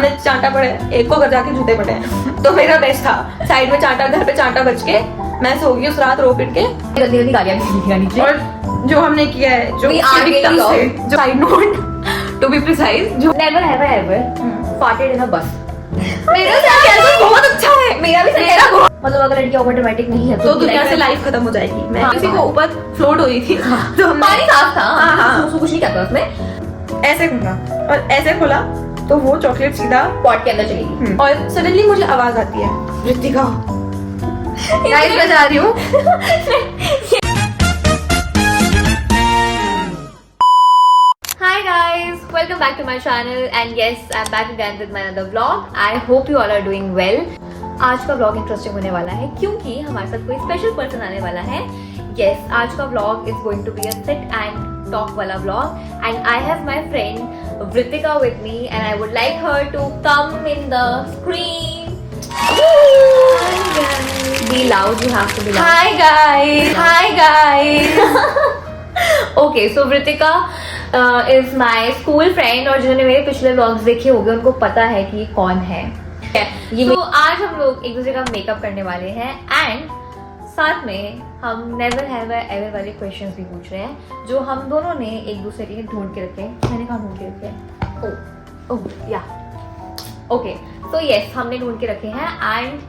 सामने चांटा पड़े, एक को घर जाके जूते पड़े हैं। तो मेरा बेस्ट था, साइड में चांटा, घर पे चांटा बच के मैं सो गई उस रात रो पिट के। गंदी गंदी गालियां भी निकली नीचे। और जो हमने किया है, जो victims थे, जो side note to be precise, जो never have I ever farted in a bus. मेरा sarcasm बहुत अच्छा है। मेरा भी मेरा बहुत, मतलब अगर लड़कियां ऑटोमेटिक नहीं है तो दुनिया से लाइफ खत्म हो जाएगी। मैं हाँ, किसी को हाँ। ऊपर फ्लोट हो रही थी, तो हमने पानी साफ था। हाँ, हाँ। कुछ नहीं करता उसमें। ऐसे खोला और ऐसे खोला तो वो चॉकलेट सीधा पॉट के अंदर चली गई। और सडनली मुझे आवाज आती है, ऋतिका गाइस मैं जा रही हूँ। Hi guys, welcome back to my channel and yes, I'm back again with my another vlog. I hope you all are doing well. आज का vlog इंटरेस्टिंग होने वाला है क्योंकि हमारे साथ कोई स्पेशल पर्सन आने वाला है. Yes, आज का vlog is going to be a sit and talk वाला vlog and I have my friend Vritika with me and I would like her to come in the screen. Be loud, you have to be loud. Hi guys, hi guys. Okay, so Vritika is my school friend और जिन्होंने मेरे पिछले vlogs देखे होंगे उनको पता है कि ये कौन है. तो आज हम लोग एक दूसरे का मेकअप करने वाले हैं एंड साथ में हम नेवर हैव एवर वाले क्वेश्चंस भी पूछ रहे हैं जो हम दोनों ने एक दूसरे के लिए ढूंढ के रखे हैं. मैंने कहा ढूंढ के रखे हैं. ओह या ओके, तो यस हमने ढूंढ के रखे हैं एंड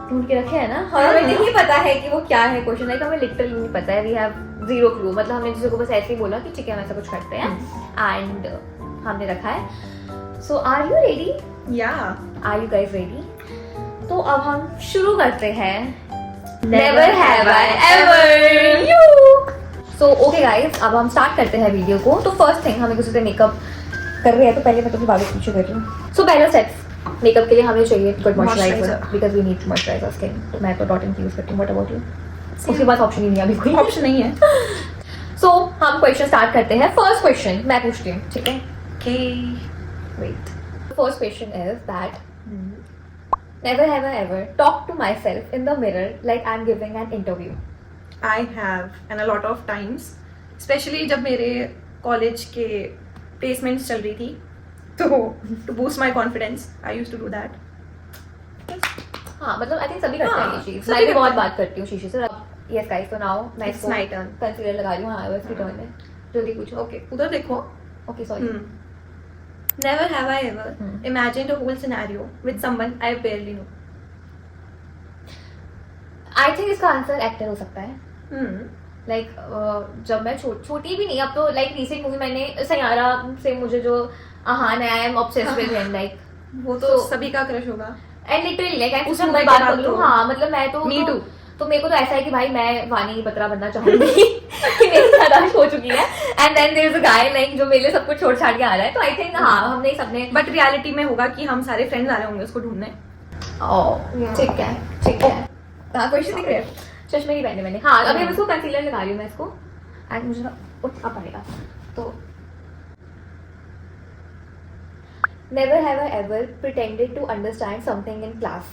ढूंढ के रखे हैं ना. और हमें नहीं पता है कि वो क्या है क्वेश्चन. लाइक हमें लिटरली नहीं पता है. We have zero clue. मतलब हमने जिसे को बस ऐसे ही बोला कि ठीक है हम ऐसा कुछ करते हैं एंड हमने रखा है. So are you ready? Yeah. Are you guys ready? तो अब हम शुरू करते हैं. Never have I ever you. So okay guys, अब हम स्टार्ट करते हैं वीडियो को. तो फर्स्ट थिंग हम एक दूसरे से मेकअप कर रहे हैं तो पहले मैं तुम्हें बालों पीछे कर रही हूँ. सो पहला स्टेप मेकअप के लिए हमें चाहिए good moisturizer because we need to moisturize our skin. तो मैं तो डॉट इन यूज करती हूँ. What about you? उसके बाद ऑप्शन ही नहीं है अभी कोई. ऑप्शन नहीं है. सो हम क्वेश्चन स्टार्ट करते हैं. फर्स्ट क्वेश्चन मैं पूछती हूँ, ठीक है? Okay. Wait. The first question is that never have I ever talked to myself in the mirror like I'm giving an interview. I have and a lot of times, especially जब मेरे college के placements चल रही थी तो to boost my confidence I used to do that. हाँ मतलब I think सभी करते हैं ये चीज. सभी मैं भी करते बहुत हैं. बात करती हूँ शीशे से. यस गाइस, तो नाउ मैं It's my turn. कंसीलर लगा रही हूँ. हाँ इसकी टर्न है. जल्दी पूछो. Okay, उधर देखो. Okay sorry. Never have I ever Hmm. imagined a whole scenario with someone I barely know. I think इसका आंसर एक्टर हो सकता है. Hmm. लाइक जब मैं छोटी भी नहीं, अब तो लाइक रिसेंट मूवी मैंने सयारा से मुझे जो आहान है, I am obsessed with him. Like वो तो सभी का क्रश होगा. एंड लिटरली लाइक उस मैं मूवी बात के कर बाद लूँ. तो- हाँ मतलब मैं तो Me too. तो मेरे को तो ऐसा है कि भाई मैं वानी बत्रा बनना चाहूंगी कि मेरी शादी हो चुकी है and then there is a guy like जो मेरे लिए सब कुछ छोड़ छाड़ के आ रहा है. तो आई थिंक हाँ हमने सबने बट रियलिटी में होगा कि हम सारे फ्रेंड्स आ रहे होंगे उसको ढूंढने. ठीक है ठीक है. हाँ क्वेश्चन दिख रहे हैं. चश्मे की पहने मैंने. हाँ अभी मैं इसको कंसीलर लगा रही हूँ मैं इसको एंड मुझे ना अब आएगा. तो never have I ever pretended to understand something in class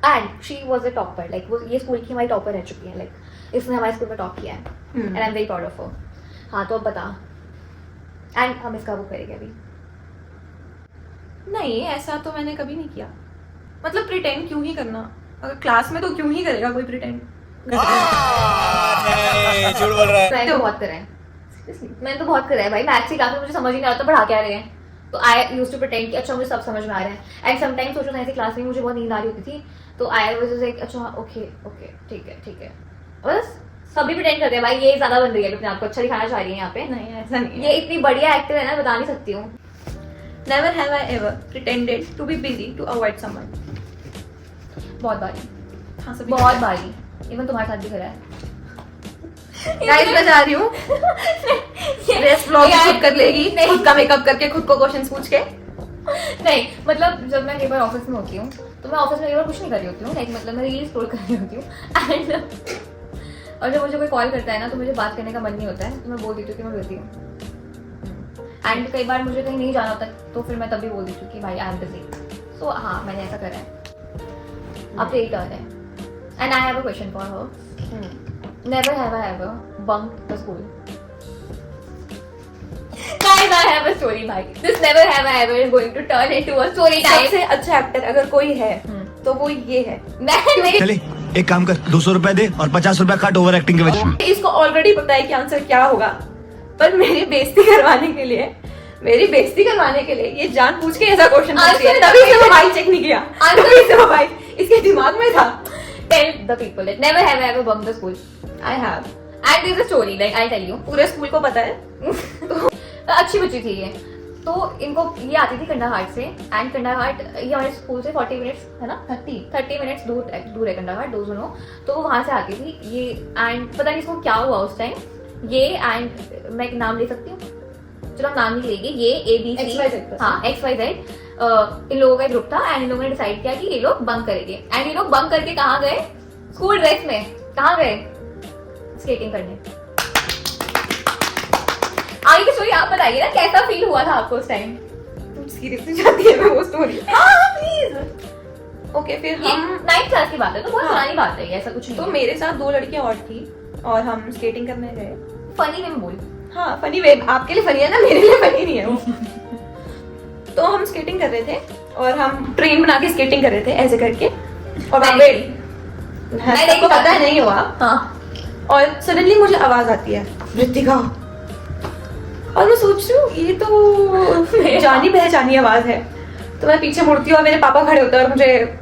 and she was a topper. Like वो ये स्कूल की हमारी टॉपर रह चुकी है. लाइक इसने हमारे स्कूल में टॉप किया है and I am very proud of her. हाँ तो अब बता. एंड हम इसका वो करेंगे अभी. नहीं, ऐसा तो मैंने कभी नहीं किया. मतलब प्रिटेंड क्यों ही करना? अगर क्लास में तो क्यों ही करेगा कोई प्रिटेंड? नहीं, झूठ बोल रहा है. मैंने तो बहुत करा है. Seriously, मैंने तो बहुत करा है भाई. मैथ्स की क्लास में मुझे समझ ही नहीं आता पढ़ा क्या रहे हैं. तो आई यूज्ड टू प्रिटेंड कि अच्छा मुझे सब समझ में आ रहा है. एंड समटाइम्स सोशल साइंस की क्लास में मुझे बहुत नींद आ रही होती थी तो आई वाज जस्ट लाइक अच्छा ओके ओके ठीक है. बस सभी प्रिटेंड करते हैं भाई. ये ज्यादा बन रही है अपने आप को अच्छा दिखाना चाह रही है यहाँ पे. नहीं, ऐसा नहीं ये है. इतनी बढ़िया एक्टर है ना, बता नहीं सकती हूँ. Never have I ever pretended to be busy to avoid someone. बहुत बारी. हाँ, सभी बहुत बारी. इवन तुम्हारे साथ भी करा है. गाइस मैं जा रही हूँ. रेस्ट व्लॉग यार, खुद कर लेगी. नहीं. खुद का मेकअप करके खुद को क्वेश्चंस पूछ के. नहीं मतलब जब मैं कई बार ऑफिस में होती हूँ तो मैं ऑफिस में कई बार कुछ नहीं कर रही होती हूँ. लाइक मतलब मैं रील स्क्रॉल कर रही होती हूँ एंड और जब मुझे कोई कॉल करता है ना तो मुझे बात करने का मन नहीं होता है तो मैं बोल देती हूँ कि मैं बिजी हूँ. एंड कई बार मुझे कहीं नहीं जाना होता तो फिर मैं तभी बोल देती हूँ कि भाई आई एम बिजी. सो हाँ मैंने ऐसा करा है. अब तो यही टर्न है and I have a question for her. Never have I ever bunk the school. And I have a story भाई. This never have I ever is going to turn into a story time. सबसे अच्छा actor अगर कोई है तो वो ये है। मैं चले एक काम कर 200 रुपए दे और 50 रुपए काट ओवर एक्टिंग के वजह से। इसको ऑलरेडी पता है कि आंसर क्या होगा, पर मेरी बेइज्जती करवाने के लिए ये जानबूझ के ऐसा क्वेश्चन पूछ रही है। तभी से मोबाइल चेक नहीं किया, तभी से मोबाइल इसके दिमाग में था। Tell the people that never have I ever bunked the school. I have, And there's a story like I'll tell you. पूरे स्कूल को पता है। अच्छी बच्ची थी ये, तो इनको ये आती थी कंडाघाट से, एंड कंडाघाट ये हमारे स्कूल से 40 मिनट्स है ना, 30 मिनट्स दूर है कंडाघाट, दो जोनो। तो वो वहां से आती थी ये, एंड पता नहीं इसको क्या हुआ उस टाइम, ये एंड मैं एक नाम ले सकती हूँ, चलो हम नाम नहीं लेंगे, ये ABC, हाँ XYZ, इन लोगों का एक ग्रुप था, एंड इन लोगों ने डिसाइड किया कि ये लोग बंक करेंगे, एंड ये लोग बंक करके कहाँ गए, स्कूल ड्रेस में कहाँ गए, स्केटिंग करने। आगे की स्टोरी आप बताइए ना, कैसा फील हुआ था आपको उस टाइम? तुम सीरियसली चाहती है मैं वो स्टोरी? हाँ प्लीज। ओके, फिर ये हम 9th क्लास की बात है, तो बहुत हाँ। पुरानी बात है, ऐसा कुछ नहीं। तो मेरे साथ 2 लड़कियां और थी और हम स्केटिंग करने गए। फनी में बोल। हाँ फनी वे, आपके लिए फनी है ना, मेरे लिए फनी नहीं है वो। तो हम स्केटिंग कर रहे थे और हम ट्रेन बना के स्केटिंग कर रहे थे ऐसे करके, और वहाँ पे सबको पता है नहीं हुआ। हाँ। और सडनली मुझे आवाज आती है, ऋतिका, और मैं सोच रही हूँ ये तो जानी पहचानी आवाज है। तो मैं पीछे मुड़ती हूँ और मेरे पापा खड़े होते हैं और मुझे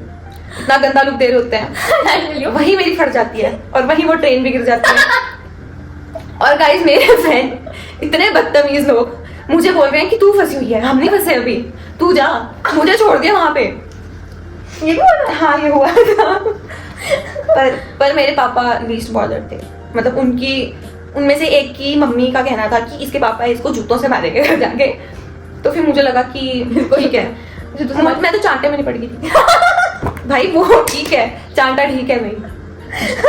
इतना गंदा लुक दे रहे होते हैं। वही मेरी फट जाती है और वही वो ट्रेन भी गिर जाती है। और गाइस मेरे फ्रेंड इतने बदतमीज लोग मुझे बोल रहे हैं कि तू फंसी हुई है, हम नहीं फंसे अभी, तू जा, मुझे छोड़ दिया वहां पे। ये भी हुआ? हाँ ये हुआ था। पर मेरे पापा लीस्ट बॉदर्ड थे, मतलब उनमें से एक की मम्मी का कहना था कि इसके पापा इसको जूतों से मारेंगे घर जाके। तो फिर मुझे लगा कि ठीक है, मैं तो चांटे में नहीं पड़ गई थी। भाई वो ठीक है, चांटा ठीक है भाई।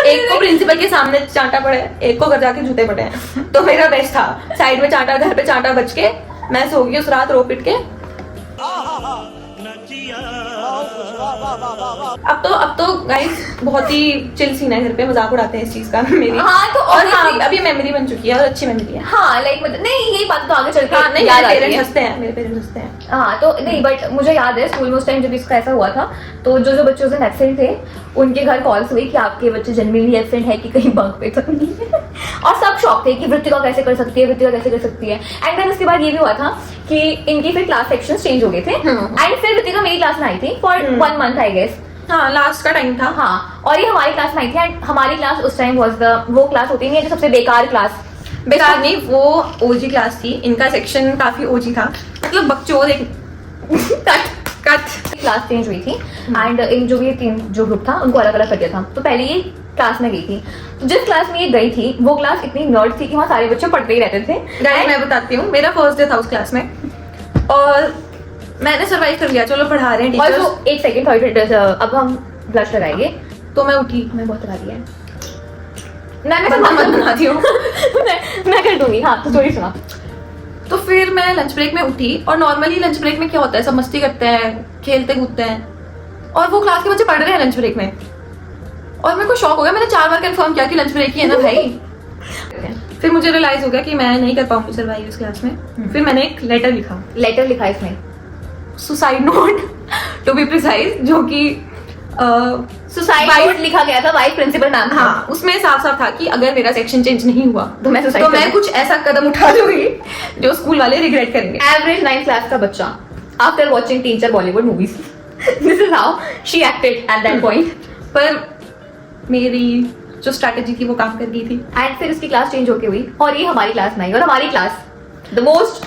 एक को प्रिंसिपल के सामने चांटा पड़े, एक को घर जाके जूते पड़े हैं, तो मेरा बेस्ट था। साइड में चांटा, घर पे चांटा बच के मैं सो गई उस रात रो पिट के। अब तो गाइस बहुत ही चिल सीन है घर पे, मजाक उड़ाते हैं इस चीज का मेरी। हाँ, तो और हाँ अभी मेमोरी बन चुकी है और अच्छी मेमोरी है। हाँ लाइक मतलब नहीं, ये बात तो आगे चल के हाँ नहीं, याद मेरे आती पेरेंट्स है। हंसते हैं, मेरे पेरेंट्स हंसते हैं। हाँ तो नहीं, बट मुझे याद है स्कूल में उस टाइम जब इसका ऐसा हुआ था, तो जो बच्चे उस दिन एब्सेंट थे उनके घर कॉल्स हुई कि आपके बच्चे जनरली एब्सेंट है कि कहीं बंक पे तो नहीं है। और सब शौक थे कि वृत्तिका कैसे कर सकती है, वृत्तिका कैसे कर सकती है। एंड देन उसके बाद ये भी हुआ था कि इनकी फिर क्लास सेक्शन चेंज हो गए थे, एंड फिर वृत्तिका मेरी क्लास में आई थी फॉर 1 मंथ आई गेस। हाँ लास्ट का टाइम था। हाँ, और ये हमारी क्लास में आई थी, एंड हमारी क्लास उस टाइम वाज वो क्लास होती नहीं है जो सबसे बेकार क्लास। बेकार नहीं, वो ओजी क्लास थी, इनका सेक्शन काफी ओजी था, मतलब बकचोद एक कट क्लास चेंज हुई थी, एंड इन जो भी जो ग्रुप था उनको अलग अलग कर दिया था। तो पहले ये क्लास में गई थी, जिस क्लास में ये गई थी वो क्लास इतनी नर्ड थी कि वहाँ सारे बच्चे पढ़ते ही रहते थे। गाइस मैं बताती हूँ, मेरा फर्स्ट डे था उस क्लास में और मैंने सर्वाइव कर लिया, चलो पढ़ा रहे हैं और टीचर्स। तो एक सेकंड थर्ड, अब हम ब्लश लगाएंगे। तो मैं उठी, मैं बहुत लगा दिया है, मत बनाती हूँ। मैं कर दूंगी। हाँ तो स्टोरी सुना। तो फिर मैं लंच ब्रेक में उठी, और नॉर्मली लंच ब्रेक में क्या होता है, सब मस्ती करते हैं, खेलते कूदते हैं, और वो क्लास के बच्चे पढ़ रहे हैं लंच ब्रेक में। और मेरे को शॉक हो गया, मैंने 4 बार कंफर्म किया कि लंच ब्रेक ही है ना भाई। फिर मुझे रियलाइज हो गया कि मैं नहीं कर पाऊंगी सर्वाइव इस क्लास में। फिर मैंने एक लेटर लिखा इसमें suicide note to be precise, जो कि सुसाइड नोट लिखा गया था वाइस प्रिंसिपल मैम। हाँ उसमें साफ साफ था कि अगर मेरा सेक्शन चेंज नहीं हुआ तो मैं कुछ ऐसा कदम उठा लूंगी जो स्कूल वाले रिग्रेट करेंगे। एवरेज 9th क्लास का बच्चा after watching 3-4 Bollywood movies, this is how she acted at that point. पर मेरी जो स्ट्रैटेजी थी वो काम कर गई थी, एंड फिर उसकी क्लास चेंज होके हुई और ये हमारी क्लास में आई, और हमारी class the most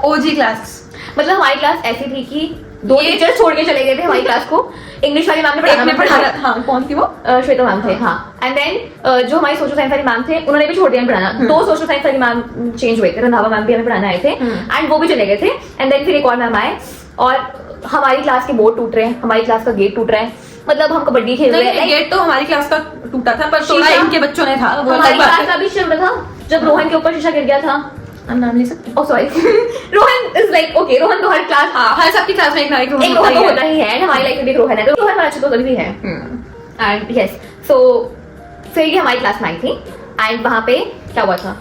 OG class, मतलब हमारी क्लास ऐसी थी कि 2 टीचर छोड़ के चले गए थे हमारी क्लास को। इंग्लिश वाली मैम ने पढ़ाना। हाँ कौन थी वो? श्वेता मैम थे। हाँ, एंड देन जो हमारी सोशल साइंस वाली मैम थे उन्होंने भी छोड़ दिया पढ़ाना। 2 सोशल साइंस वाली मैम चेंज हुए थे, रंधावा मैम भी हमें पढ़ाना आए थे, एंड वो भी चले गए थे। एंड देन फिर एक और मैम आए, और हमारी क्लास के बोर्ड टूट रहे हैं, हमारी क्लास का गेट टूट रहा है, मतलब हम कबड्डी खेल रहे हैं। गेट तो हमारी क्लास का टूटा था, पर थोड़ा इनके बच्चों ने था। हमारी क्लास का भी चल रहा था जब रोहन के ऊपर शीशा गिर गया था। हम नाम ले सकते हैं? Oh sorry, Rohan is like okay, Rohan तो हर क्लास, हाँ हर सबकी क्लास में एक रोहन तो होता ही है, हमारी लाइफ में भी रोहन है, तो रोहन अच्छा तो कभी भी है। एंड यस, सो फिर ये हमारी क्लास में आई थी, एंड वहाँ पे क्या हुआ था,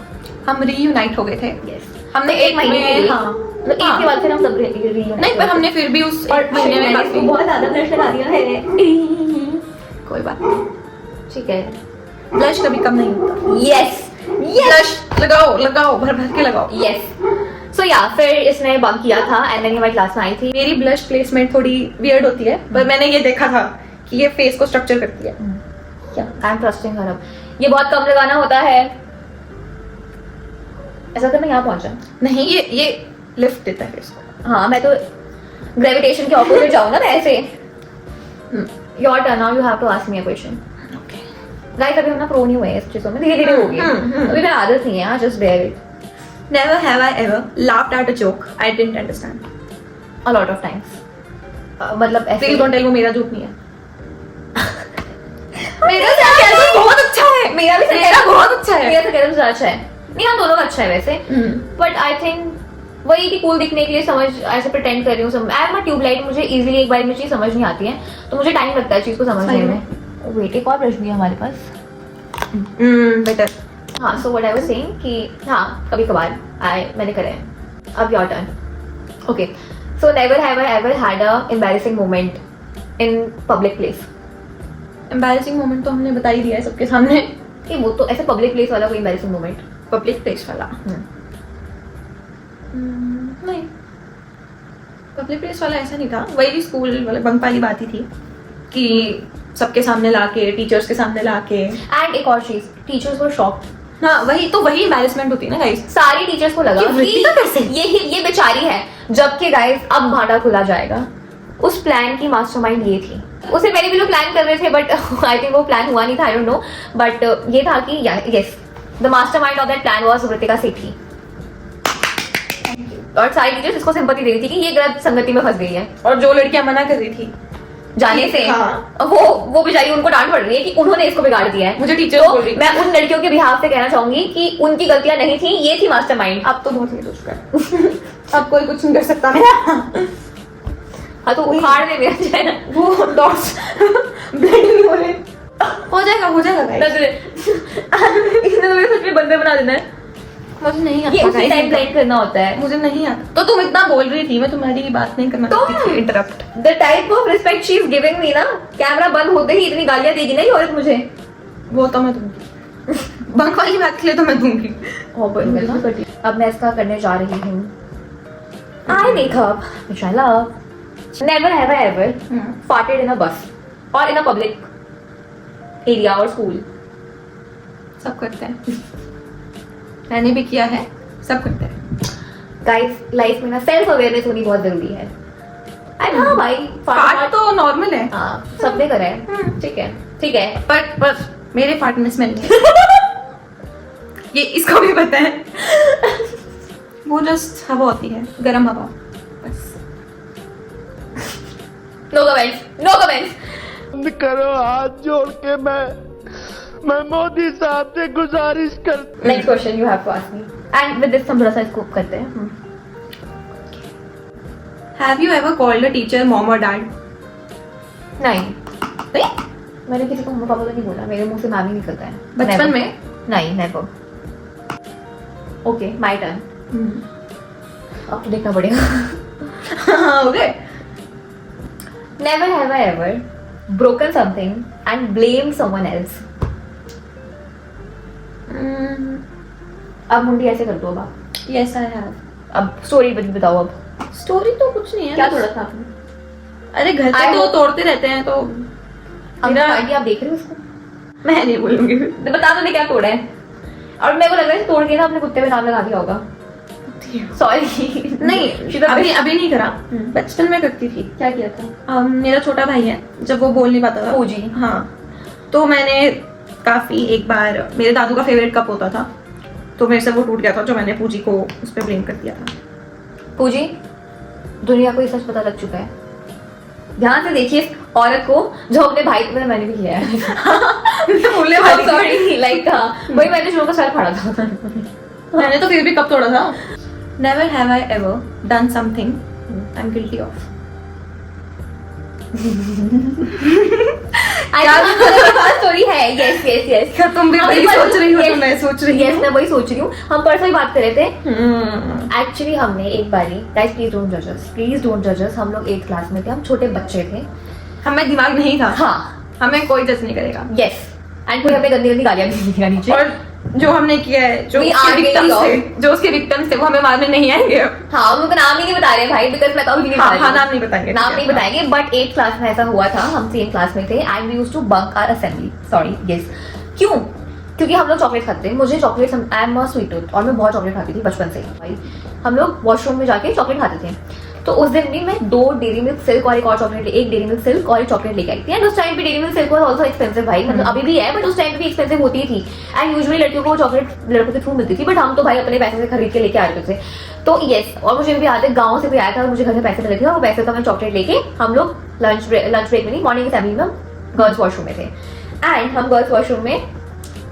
हम रीयूनाइट हो गए थे। यस, हमने एक महीने के लिए, हाँ मतलब एक के बाद फिर हम सब reunite नहीं, पर हमने फिर भी उस और एक महीने में मैंने काफी इसको बहुत ज्यादा ब्लश लगा दिया है। कोई बात नहीं, ठीक है, ब्लश कभी कम नहीं होता। यस ब्लश लगाओ लगाओ, भर भर के लगाओ। यस। सो या फिर इसने बंक किया था एंड देन हमारी क्लास में आई थी। मेरी ब्लश प्लेसमेंट थोड़ी वियर्ड होती है, पर मैंने ये देखा था कि ये फेस को स्ट्रक्चर करती है। क्या आई एम ट्रस्टिंग हर। अब ये बहुत कम लगाना होता है, ऐसा तो मैं यहाँ पहुंचा नहीं, ये लिफ्ट देता है फेस को। हाँ, मैं तो ग्रेविटेशन के ऑपोजिट जाऊँ ना मैं ऐसे। Your turn, now you have to ask me a question. Guys अभी हम ना प्रो नहीं हुए इस चीजों में, धीरे धीरे हो गए। अभी मेरा आदत नहीं है, just bear it. Never have I ever laughed at a joke I didn't understand. A lot of times, मतलब ऐसे Please don't tell वो मेरा जोक नहीं है। मेरा sarcasm बहुत अच्छा है। मेरा भी मेरा बहुत अच्छा है। मेरा sarcasm ज़्यादा अच्छा है। नहीं, हम दोनों का अच्छा है वैसे, बट आई थिंक वही कि कूल दिखने के लिए समझ ऐसे प्रिटेंड कर रही हूँ। आई एम अ ट्यूबलाइट, मुझे इजीली एक बार में चीज समझ नहीं आती है, तो मुझे टाइम लगता है चीज को समझने सही में। वेट, एक और ब्रश भी है हमारे पास। बेटर। हाँ, so what I was saying कि हाँ कभी कभार मैंने करे हैं। अब your turn. Okay, so never have I ever had a embarrassing moment in public place. Embarrassing moment तो हमने बता ही दिया है सबके सामने। कि वो तो ऐसे पब्लिक प्लेस वाला कोई एम्बैरेसिंग मोमेंट। पब्लिक प्लेस वाला नहीं, पब्लिक प्लेस वाला ऐसा नहीं था। वही स्कूल वाले बंक वाली बात ही थी कि सबके सामने लाके, टीचर्स के सामने लाके। एंड एक और चीज, टीचर्स वर शॉक्ड। हाँ, वही एम्बैरेसमेंट होती है ना गाइस। सारी टीचर्स को लगा कि वृत्तिका कैसे? ये बेचारी है, जबकि गाइस अब भाटा खुला जाएगा। उस प्लान की मास्टरमाइंड ये थी। उससे पहले भी लोग प्लान कर रहे थे, बट आई थिंक वो प्लान हुआ नहीं था, आई डोंट नो, बट ये था कि yes, the mastermind of that plan was Vrittika Sethi. और सारी टीचर्स इसको सिंपैथी दे रही थी कि ये गलत संगति में फंस गई है, और जो लड़कियां मना कर रही थी जाने से, हाँ। वो बेचारी, उनको डांट पड़ रही है कि उन्होंने इसको बिगाड़ दिया है। मुझे टीचर बोल रही तो मैं उन लड़कियों के बिहाफ से कहना चाहूंगी कि उनकी गलतियां नहीं थी, ये थी मास्टरमाइंड। अब तो बहुत लेट हो चुका है। अब कोई कुछ नहीं कर सकता मेरा। हाँ, तो उखाड़ दे मेरा चेहरा। वो डॉट्स ब्लेंड नहीं हो रहे। हो जाएगा गाइस। इसने तो मेरे सच में बंदे बना देना है। मुझे नहीं ये आता उसी टाइम ब्लेंड करना होता है। मुझे नहीं आता। तो तुम इतना बोल रही थी, मैं तुम्हारी बात नहीं करना चाहती थी, interrupt. The type of respect she is giving me ना, कैमरा बंद होते ही इतनी गालियां देगी ना ये औरत मुझे। वो तो मैं दूंगी। बंक वाली बात के लिए तो मैं दूंगी। अब मैं इसका करने जा रही हूँ eye makeup which I love. Never have I ever farted in a bus or in a public area or school. सब करते हैं, मैंने भी किया है, सब करते हैं। गाइस, लाइफ में ना सेल्फ अवेयरनेस होनी बहुत जरूरी है। एंड हाँ भाई, फाट तो नॉर्मल है। हाँ, सबने करा है। ठीक है पर मेरे फाट में स्मेल नहीं। ये इसको भी पता है। वो जस्ट हवा होती है, गर्म हवा, बस। No comments. बंद करो, हाथ जोड़ के मैं मोदी साहब से गुजारिश कर। Next question you have to ask me, and with this हम थोड़ा सा स्कोप करते हैं। Have you ever called a teacher mom or dad? नहीं, मैंने किसी को मम्मा पापा तो नहीं बोला, मेरे मुंह से मैम ही निकलता है। बचपन Never. में? नहीं, नेवर। Okay, my turn. अब तो देखना पड़ेगा। Okay. Never have I ever broken something and blamed someone else. अब मुंडी ऐसे कर दो। अब Yes, I have. अब स्टोरी बताओ। अब स्टोरी तो कुछ नहीं है। क्या बस- तोड़ा था आपने? अरे घर I पे तो hope- तोड़ते रहते हैं, तो मेरा आइडिया आप देख रहे हो उसको? मैं नहीं बोलूंगी। तो बता दो ने क्या तोड़ा है। और मेरे को लग रहा है तोड़ के ना अपने कुत्ते में नाम लगा दिया होगा। सॉरी। नहीं, अभी नहीं करा। बचपन में करती थी। क्या किया था? मेरा छोटा भाई है, जब वो बोल नहीं पाता था, पूजी। हाँ, तो मैंने काफी, एक बार मेरे दादू का फेवरेट कप होता था, तो मेरे से वो टूट गया था, जो मैंने पूजी को उस पर ब्लेम कर दिया था। पूजी, दुनिया को ये सच पता लग चुका है। ध्यान से देखिए इस औरत को जो अपने भाई को, मैंने भी किया है। बोलने वाली थी। सॉरी, लाइक वही मैंने शुरू का सर फाड़ा था। मैंने तो फिर भी कप तोड़ा था। Never have I ever done something I'm guilty of. Story है। यस यस यस, क्या तुम भी वही सोच रही हो? तो मैं सोच रही यस, मैं वही सोच रही हूँ। हम परसों ही बात कर रहे थे। हूँ। एक्चुअली हमने एक बारी, गाइस प्लीज डोंट जज अस, प्लीज डोंट जज अस, हम लोग 8th क्लास में थे, हम छोटे बच्चे थे। हमें दिमाग नहीं था। हाँ हमें कोई जज नहीं करेगा। यस, एंड कोई हमें गंदी गंदी गालियां भी देगा नीचे। और जो हमने किया है, जो We उसके are victims really थे, जो उसके विक्टिम्स थे, वो हमें मारने नहीं आएंगे। हाँ, हम उनका नाम ही नहीं बता रहे भाई, बिकॉज मैं तो अभी नहीं बता हाँ, रही हाँ, हूँ। नाम नहीं बताएंगे। नाम नहीं बताएंगे, बट 8th क्लास में ऐसा हुआ था, हम सेम क्लास में थे and we used to bunk our assembly. Sorry, yes. क्यों? क्योंकि हम लोग चॉकलेट खाते थे। मुझे chocolate, I am a sweet tooth, और मैं बहुत चॉकलेट खाती थी बचपन से भाई। हम लोग वॉशरूम में जाके चॉकलेट खाते थे। तो उस दिन भी मैं 2 डेरी मिल्क सिल्क और एक और चॉकलेट, एक डेरी मिल्क सिल्क और एक चॉकलेट लेके आई थी। एंड उस टाइम पे dairy milk silk was also expensive भाई, मतलब अभी भी है, बट उस टाइम पे भी एक्सपेंसिव होती थी। एंड यूजुअली लड़कियों को चॉकलेट लड़कों के थ्रू मिलती थी, बट हम तो भाई अपने पैसे से खरीद के लेके आ रहे थे। तो यस, और मुझे भी याद है, गाँव से भी आया था और मुझे घर से पैसे मिले थे, और वो पैसे का मैं चॉकलेट लेके हम लोग लंच ब्रेक में नहीं, मॉर्निंग असेंबली में गर्ल्स वॉशरूम में थे। एंड हम गर्ल्स वॉशरूम में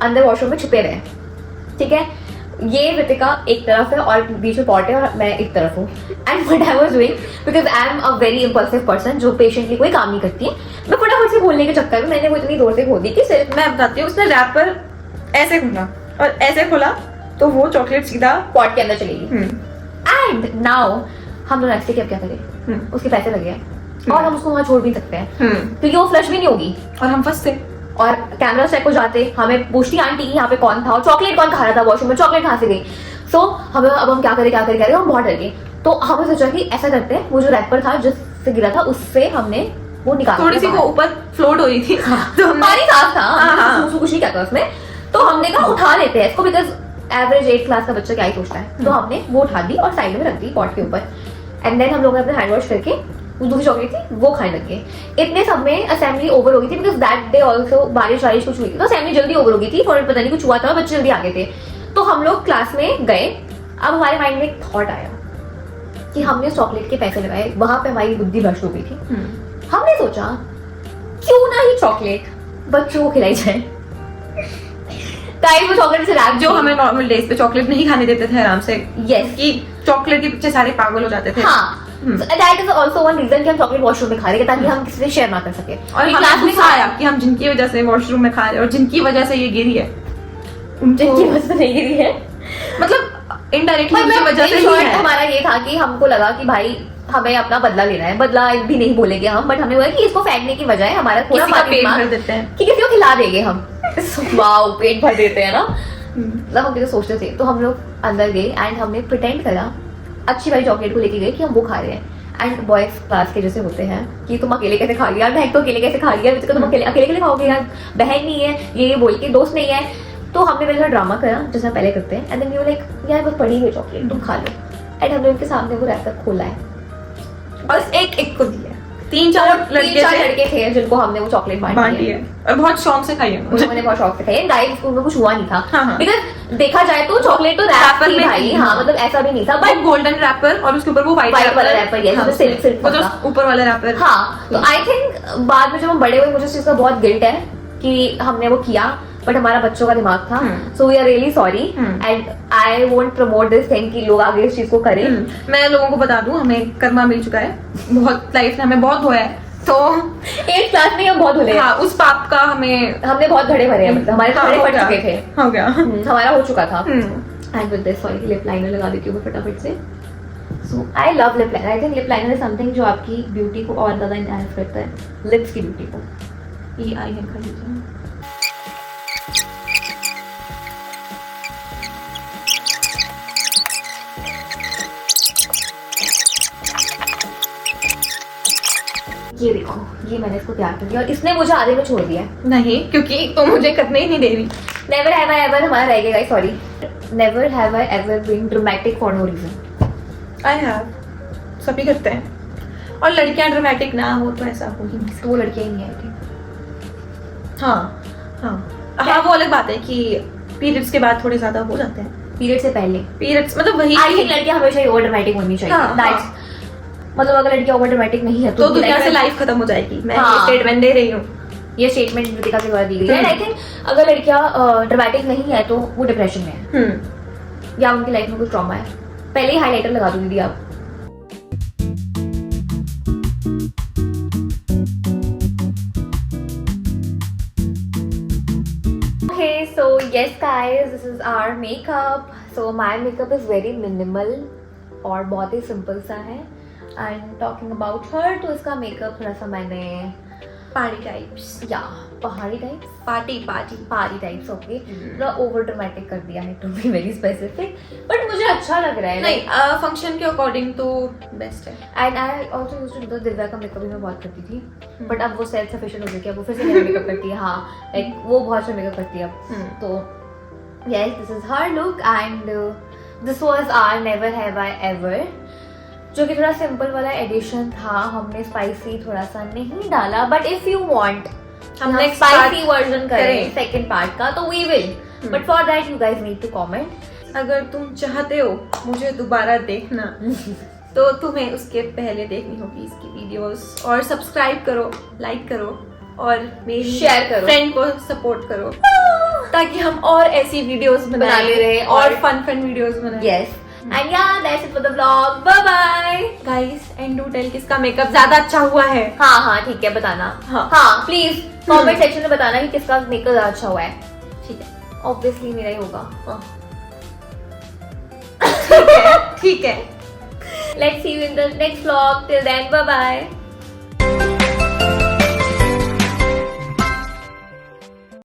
अंदर वॉशरूम में छुपे रहे, ठीक है। ये रितिका एक तरफ है और बीच में पॉट है और मैं एक तरफ हूँ। And what I was doing, because I am a very impulsive person जो पेशेंटली कोई काम नहीं करती है, मैं फटाफट से खोलने के चक्कर में मैंने वो इतनी जोर से खोल दी कि सिर्फ मैं बताती हूँ, उसने रैपर ऐसे खोला और ऐसे खोला तो वो चॉकलेट सीधा। पॉट के अंदर चली गई। एंड नाउ हम लोग नेक्स्ट डे क्या करें, उसके पैसे लगे हैं और हम उसको वहां छोड़ भी सकते हैं क्योंकि वो फ्लश भी नहीं होगी। और हम फंसते। और कैमरा चेक हो जाते, हमें पूछती आंटी यहाँ पे कौन था और चॉकलेट कौन खा रहा था वॉशरूम में, चॉकलेट कहाँ से गई। सो हमें अब हम क्या करें, हम बहुत डर गए। तो हमने सोचा कि ऐसा करते हैं, वो जो रैपर था जिससे गिरा था उससे हमने वो निकाल, थोड़ी सी वो ऊपर फ्लोट हो रही थी। तो हमने पानी साफ था, हाँ। कुछ नहीं क्या था उसमें। तो हमने कहा उठा लेते हैं इसको, बिकॉज एवरेज 8th क्लास का बच्चा क्या ही सोचता है। तो हमने वो उठा दी और साइड में रख दी पॉट के ऊपर। एंड देन हम लोग अपने हैंड वॉश करके दूसरी चॉकलेट थी वो खाने लगे। इतने सब में असेंबली ओवर हो गई थी, बिकॉज दैट डे ऑल्सो बारिश कुछ हुई थी, तो असेंबली जल्दी ओवर हो गई थी। थोड़ा पता नहीं कुछ हुआ था, बच्चे जल्दी आ गए थे। तो हम लोग क्लास में गए। अब हमारे माइंड में एक थॉट आया कि हमने चॉकलेट के पैसे लगाए, वहां पे हमारी बुद्धि भ्रष्ट हो गई थी। हमने सोचा क्यों ना ही चॉकलेट बच्चों को खिलाई जाए। वो चॉकलेट से रैप जो हमें नॉर्मल डेज पे चॉकलेट नहीं खाने देते थे आराम से, यस, कि चॉकलेट के पीछे सारे पागल हो जाते थे। हाँ, that is also one reason कि हम चॉकलेट वॉशरूम में खा रहे हैं ताकि हम किसी से शेयर ना कर सके। और क्लास में आया कि हम जिनकी वजह से वॉशरूम में खा रहे हैं और जिनकी वजह से ये गिरी है, जिनकी वजह से नहीं गिरी है, मतलब इनडायरेक्टली उनकी वजह से ही है। हमारा ये था कि हमको लगा कि भाई हमें अपना बदला लेना है। बदला भी नहीं बोलेंगे हम, बट हमें हुआ कि इसको फेंकने की बजाय हमारा थोड़ा किसी का पेट भर देते हैं, कि किसी को खिला देंगे हम। वाओ, पेट भर देते हैं ना, मतलब हम किसी सोचते थे। तो हम लोग अंदर गए एंड हमने प्रिटेंड करा, अच्छी वाली चॉकलेट को लेके गए कि हम वो खा रहे हैं। एंड बॉयज क्लास के जैसे होते हैं कि तुम अकेले कैसे खा लिया, बहन तो अकेले कैसे खा लिया, तुम अकेले अकेले खाओगे यार, बहन नहीं है ये बोल के, दोस्त नहीं है। तो हमने मेरे साथ ड्रामा करा जैसा पहले करते हैं। And then we were like यार बस पड़ी हुई चॉकलेट तुम खा लो। एंड हमने उनके सामने वो रैपर खोला है बस एक को दिया। 3-4 लड़के थे जिनको हमने वो चॉकलेट बांटी है और बहुत शौक से खाई है उन्होंने बहुत शौक से खाई। गाइस उनमें कुछ हुआ नहीं था, हाँ। बिकॉज देखा जाए तो चॉकलेट तो रैपर में भाई, हाँ मतलब ऐसा भी नहीं था, बट गोल्डन रैपर और उसके ऊपर वो व्हाइट वाला रैपर, ये सिल्क सिल्क और जो ऊपर वाला रैपर। हाँ, तो आई थिंक बाद में जब हम बड़े हुए मुझे इस चीज का बहुत गिल्ट है कि हमने वो किया, बट हमारा बच्चों का दिमाग था। So we are really sorry and I won't promote this thing कि लोग आगे इस चीज को करें। मैं लोगों को बता दूं, हमें कर्मा मिल चुका है, बहुत लाइफ ने हमें बहुत धोया है। तो 8th क्लास में हम बहुत धुले, हाँ, उस पाप का हमने बहुत घड़े भरे हैं, मतलब हमारे घड़े फट चुके थे, हो गया, हमारा हो चुका था। And with this sorry lip liner लगा देती हूँ मैं फटाफट से। So I love lip liner. I think lip liner is something जो आपकी ब्यूटी को और ज्यादा एनहांस करता है, लिप्स की ब्यूटी को। ये आई है खरीद। ये देखो, ये मैंने इसको तैयार कर दिया और इसने मुझे आधे में छोड़ दिया है। नहीं, क्योंकि तो मुझे करने ही नहीं दे रही। नेवर हैव आई एवर हमारा रह गया, sorry, never have I ever been dramatic for no reason. I have, सभी करते हैं, और लड़कियां ड्रामेटिक ना हो तो ऐसा हो ही नहीं। तो वो लड़कियां ही नहीं आई थी। हाँ, वो अलग बात है कि पीरियड्स के बाद थोड़े ज्यादा हो जाते हैं, पीरियड से पहले पीरियड्स मतलब वही। आई थिंक लड़कियां हमेशा ही ओवर ड्रामेटिक होनी चाहिए। दैट्स मतलब अगर लड़कियां ओवर ड्रामेटिक नहीं है तो दुनिया से लाइफ खत्म हो जाएगी। मैं स्टेटमेंट दे रही हूँ, ये स्टेटमेंट रितिका के द्वारा दी गई है। आई थिंक अगर लड़कियां ड्रामेटिक नहीं है तो वो डिप्रेशन में है या उनकी लाइफ में कुछ ट्रॉमा है। पहले ही हाइलाइटर लगा दो दीदी आप। so yes guys, this is our makeup. So my makeup is very minimal और बहुत ही सिंपल सा है. And talking about her, तो इसका मेकअप थोड़ा सा मैंने पार्टी टाइप्स, या पहाड़ी टाइप्स, पार्टी टाइप्स ओके, थोड़ा ओवर ड्रामेटिक कर दिया है to be very specific, but मुझे अच्छा लग रहा है. नहीं, फंक्शन के अकॉर्डिंग तो बेस्ट है. And I also used to do Divya का मेकअप भी मैं बहुत करती थी, बट अब वो सेल्फ सफिशिएंट हो गई, अब वो फिर से मेरा मेकअप करती है. हाँ, लाइक वो बहुत अच्छा मेकअप करती है अब. तो yes, this is her look and this was our never have I ever, जो कि थोड़ा सिंपल वाला एडिशन था. हमने स्पाइसी थोड़ा सा नहीं डाला, बट इफ यू वांट हम next स्पाइसी part वर्जन करें करें। सेकंड पार्ट का, तो we will, but for that you guys need to comment. अगर तुम चाहते हो मुझे दोबारा देखना तो तुम्हें उसके पहले देखनी होगी इसकी वीडियोस, और सब्सक्राइब करो, लाइक करो और मेरी Share करो। फ्रेंड को सपोर्ट करो, ताकि हम और ऐसी वीडियोस बनाते रहे और और फन वीडियोस बनाए. Yes, and yeah that's it for the vlog. Bye bye guys, and do tell किसका मेकअप ज्यादा अच्छा हुआ है. हाँ ठीक है, बताना. हाँ। प्लीज कमेंट सेक्शन में बताना कि किसका मेकअप ज्यादा अच्छा हुआ है. ठीक है, ऑब्वियसली मेरा ही होगा. ठीक है. Let's see you in the next vlog. Till then bye bye.